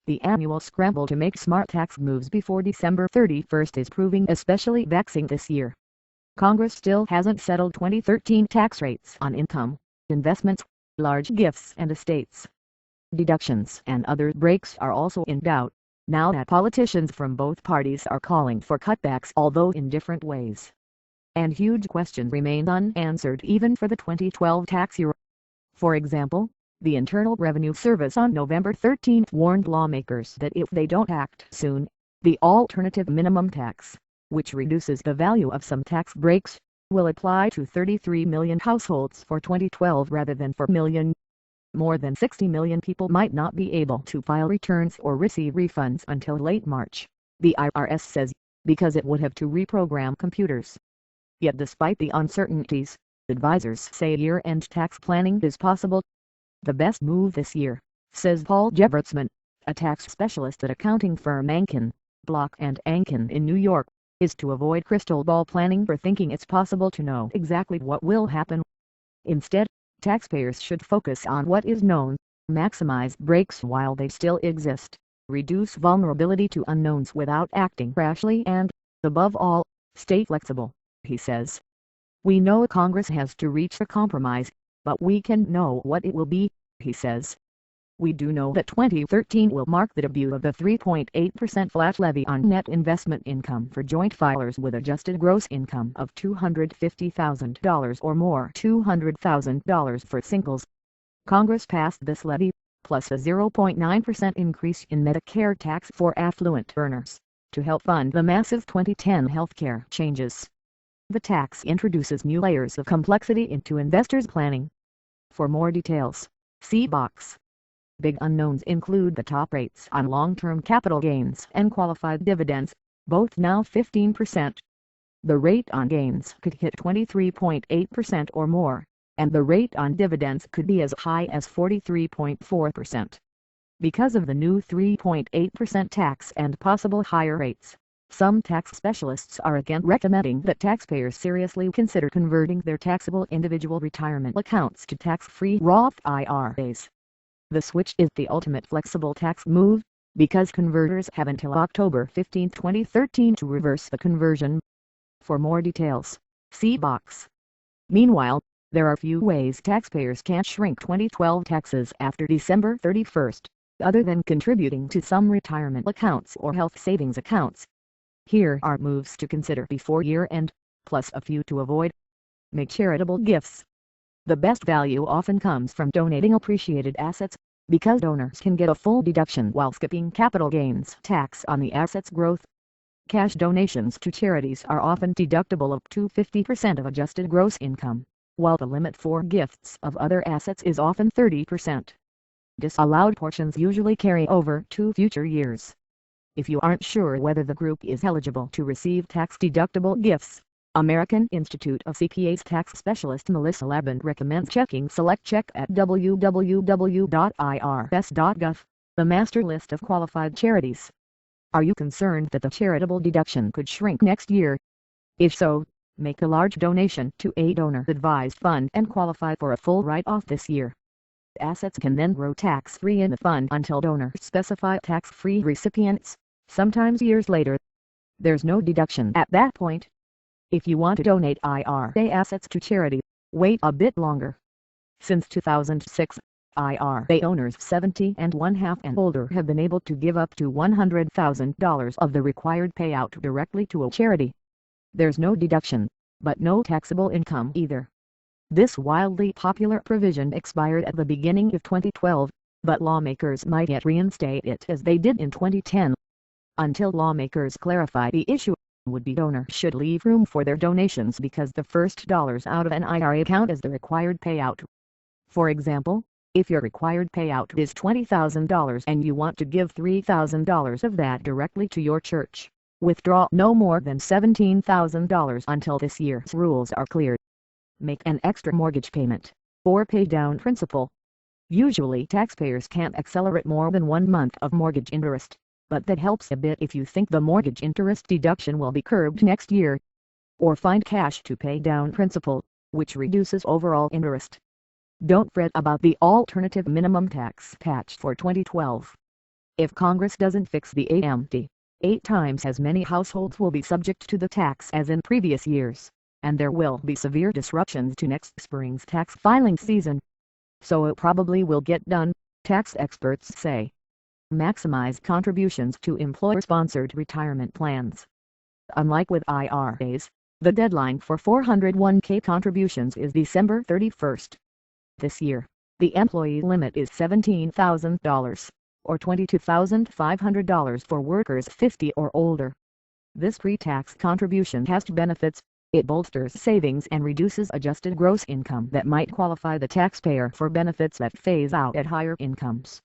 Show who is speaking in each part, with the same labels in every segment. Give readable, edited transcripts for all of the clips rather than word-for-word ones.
Speaker 1: The annual scramble to make smart tax moves before December 31st is proving especially vexing this year. Congress still hasn't settled 2013 tax rates on income, investments, large gifts and estates. Deductions and other breaks are also in doubt, now that politicians from both parties are calling for cutbacks, although in different ways. And huge questions remain unanswered even for the 2012 tax year. For example, the Internal Revenue Service on November 13 warned lawmakers that if they don't act soon, the alternative minimum tax, which reduces the value of some tax breaks, will apply to 33 million households for 2012 rather than 4 million. More than 60 million people might not be able to file returns or receive refunds until late March, the IRS says, because it would have to reprogram computers. Yet despite the uncertainties, advisors say year-end tax planning is possible. The best move this year, says Paul Jeffertsman, a tax specialist at accounting firm Anken, Block and Anken in New York, is to avoid crystal ball planning or thinking it's possible to know exactly what will happen. Instead, taxpayers should focus on what is known, maximize breaks while they still exist, reduce vulnerability to unknowns without acting rashly and, above all, stay flexible, he says. We know Congress has to reach a compromise, but we can know what it will be, he says. We do know that 2013 will mark the debut of the 3.8% flat levy on net investment income for joint filers with adjusted gross income of $250,000 or more, $200,000 for singles. Congress passed this levy, plus a 0.9% increase in Medicare tax for affluent earners, to help fund the massive 2010 healthcare changes. The tax introduces new layers of complexity into investors' planning. For more details, see box. Big unknowns include the top rates on long-term capital gains and qualified dividends, both now 15%. The rate on gains could hit 23.8% or more, and the rate on dividends could be as high as 43.4%. Because of the new 3.8% tax and possible higher rates, some tax specialists are again recommending that taxpayers seriously consider converting their taxable individual retirement accounts to tax-free Roth IRAs. The switch is the ultimate flexible tax move, because converters have until October 15, 2013 to reverse the conversion. For more details, see box. Meanwhile, there are few ways taxpayers can shrink 2012 taxes after December 31st, other than contributing to some retirement accounts or health savings accounts. Here are moves to consider before year-end, plus a few to avoid. Make charitable gifts. The best value often comes from donating appreciated assets, because donors can get a full deduction while skipping capital gains tax on the asset's growth. Cash donations to charities are often deductible up to 50% of adjusted gross income, while the limit for gifts of other assets is often 30%. Disallowed portions usually carry over to future years. If you aren't sure whether the group is eligible to receive tax-deductible gifts, American Institute of CPAs tax specialist Melissa Laband recommends checking Select Check at www.irs.gov, the master list of qualified charities. Are you concerned that the charitable deduction could shrink next year? If so, make a large donation to a donor-advised fund and qualify for a full write-off this year. Assets can then grow tax-free in the fund until donors specify tax-free recipients, sometimes years later. There's no deduction at that point. If you want to donate IRA assets to charity, wait a bit longer. Since 2006, IRA owners 70 and one-half and older have been able to give up to $100,000 of the required payout directly to a charity. There's no deduction, but no taxable income either. This wildly popular provision expired at the beginning of 2012, but lawmakers might yet reinstate it as they did in 2010. Until lawmakers clarify the issue, would-be donors should leave room for their donations because the first dollars out of an IRA count as the required payout. For example, if your required payout is $20,000 and you want to give $3,000 of that directly to your church, withdraw no more than $17,000 until this year's rules are clear. Make an extra mortgage payment, or pay down principal. Usually taxpayers can't accelerate more than 1 month of mortgage interest, but that helps a bit if you think the mortgage interest deduction will be curbed next year. Or find cash to pay down principal, which reduces overall interest. Don't fret about the alternative minimum tax patch for 2012. If Congress doesn't fix the AMT, 8 times as many households will be subject to the tax as in previous years, and there will be severe disruptions to next spring's tax filing season. So it probably will get done, tax experts say. Maximize contributions to employer-sponsored retirement plans. Unlike with IRAs, the deadline for 401k contributions is December 31st. This year, the employee limit is $17,000, or $22,500 for workers 50 or older. This pre-tax contribution has two benefits. It bolsters savings and reduces adjusted gross income that might qualify the taxpayer for benefits that phase out at higher incomes.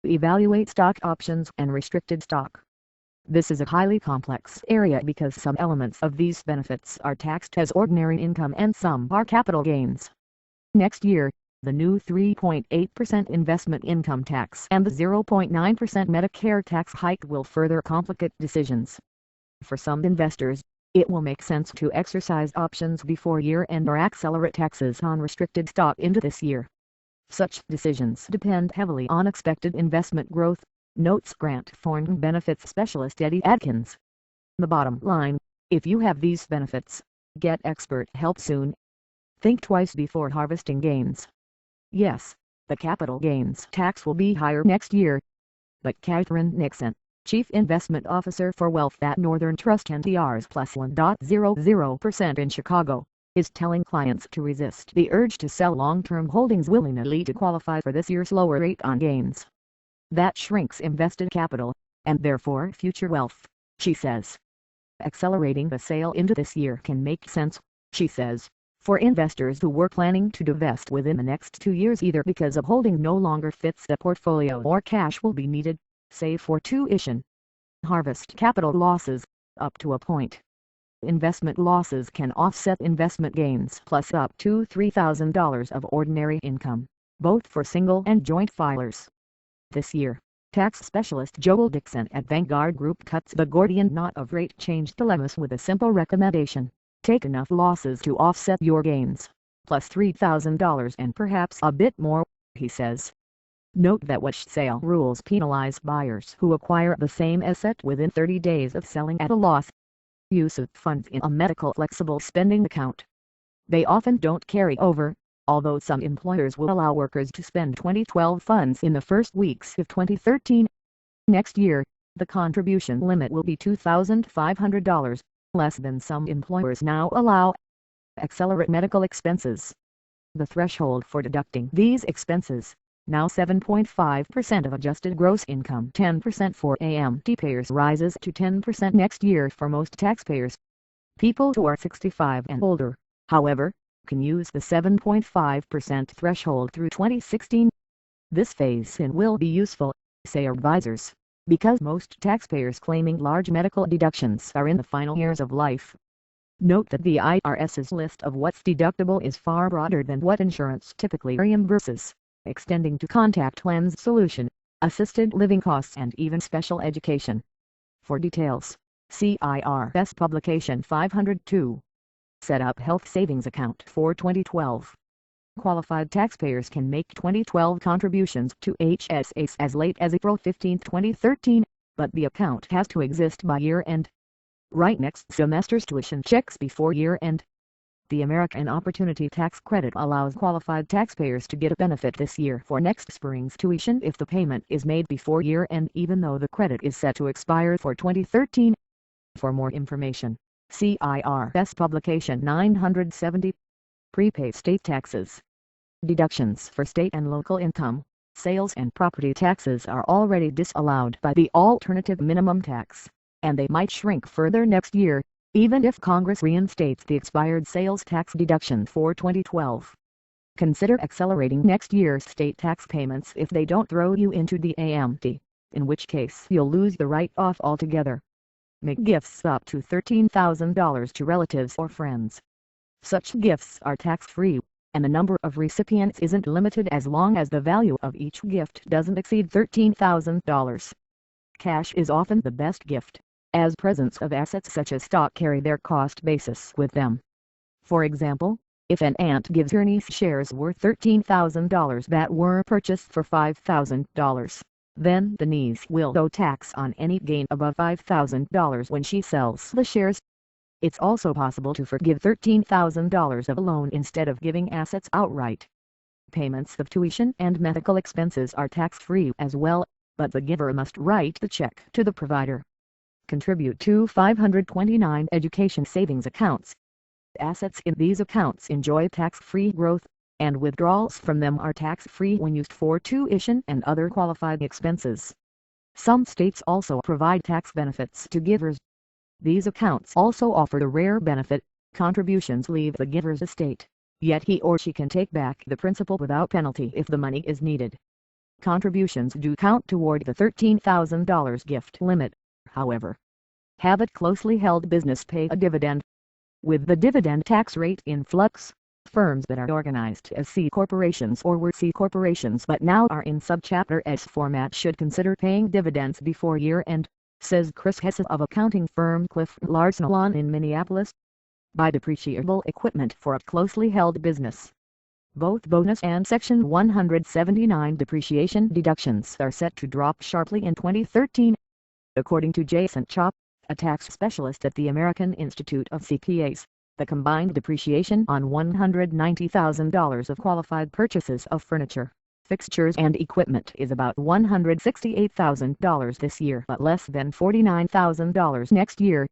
Speaker 1: Evaluate stock options and restricted stock. This is a highly complex area because some elements of these benefits are taxed as ordinary income and some are capital gains. Next year, the new 3.8% investment income tax and the 0.9% Medicare tax hike will further complicate decisions. For some investors, it will make sense to exercise options before year-end or accelerate taxes on restricted stock into this year. Such decisions depend heavily on expected investment growth, notes Grant Thornton benefits specialist Eddie Adkins. The bottom line, if you have these benefits, get expert help soon. Think twice before harvesting gains. Yes, the capital gains tax will be higher next year. But Catherine Nixon, Chief Investment Officer for Wealth at Northern Trust NTR's plus 1.00% in Chicago, is telling clients to resist the urge to sell long-term holdings willingly to qualify for this year's lower rate on gains. That shrinks invested capital, and therefore future wealth, she says. Accelerating the sale into this year can make sense, she says, for investors who were planning to divest within the next 2 years either because a holding no longer fits the portfolio or cash will be needed, say for tuition. Harvest capital losses, up to a point. Investment losses can offset investment gains plus up to $3,000 of ordinary income, both for single and joint filers. This year, tax specialist Joel Dixon at Vanguard Group cuts the Gordian knot of rate change dilemmas with a simple recommendation: take enough losses to offset your gains, plus $3,000 and perhaps a bit more, he says. Note that WASH sale rules penalize buyers who acquire the same asset within 30 days of selling at a loss. Use of funds in a medical flexible spending account. They often don't carry over, although some employers will allow workers to spend 2012 funds in the first weeks of 2013. Next year, the contribution limit will be $2,500, less than some employers now allow. Accelerate medical expenses. The threshold for deducting these expenses, now 7.5% of adjusted gross income 10% for AMT payers, rises to 10% next year for most taxpayers. People who are 65 and older, however, can use the 7.5% threshold through 2016. This phase-in will be useful, say advisors, because most taxpayers claiming large medical deductions are in the final years of life. Note that the IRS's list of what's deductible is far broader than what insurance typically reimburses, extending to contact lens solution, assisted living costs and even special education. For details, see IRS Publication 502. Set up health savings account for 2012. Qualified taxpayers can make 2012 contributions to HSAs as late as April 15, 2013, but the account has to exist by year-end. Write next semester's tuition checks before year-end. The American Opportunity Tax Credit allows qualified taxpayers to get a benefit this year for next spring's tuition if the payment is made before year-end, even though the credit is set to expire for 2013. For more information, see IRS Publication 970. Prepaid state taxes. Deductions for state and local income, sales and property taxes are already disallowed by the alternative minimum tax, and they might shrink further next year, even if Congress reinstates the expired sales tax deduction for 2012. Consider accelerating next year's state tax payments if they don't throw you into the AMT, in which case you'll lose the write-off altogether. Make gifts up to $13,000 to relatives or friends. Such gifts are tax-free, and the number of recipients isn't limited as long as the value of each gift doesn't exceed $13,000. Cash is often the best gift, as presents of assets such as stock carry their cost basis with them. For example, if an aunt gives her niece shares worth $13,000 that were purchased for $5,000, Then Denise will owe tax on any gain above $5,000 when she sells the shares. It's also possible to forgive $13,000 of a loan instead of giving assets outright. Payments of tuition and medical expenses are tax-free as well, but the giver must write the check to the provider. Contribute to 529 education savings accounts. Assets in these accounts enjoy tax-free growth, and withdrawals from them are tax-free when used for tuition and other qualified expenses. Some states also provide tax benefits to givers. These accounts also offer the rare benefit: contributions leave the giver's estate, yet he or she can take back the principal without penalty if the money is needed. Contributions do count toward the $13,000 gift limit, however. Have a closely held business pay a dividend. With the dividend tax rate in flux, firms that are organized as C corporations or were C corporations but now are in Subchapter S format should consider paying dividends before year-end, says Chris Hesse of accounting firm Cliff Larson in Minneapolis. Buy depreciable equipment for a closely held business. Both bonus and Section 179 depreciation deductions are set to drop sharply in 2013. According to Jason Chop, a tax specialist at the American Institute of CPAs, the combined depreciation on $190,000 of qualified purchases of furniture, fixtures and equipment is about $168,000 this year but less than $49,000 next year.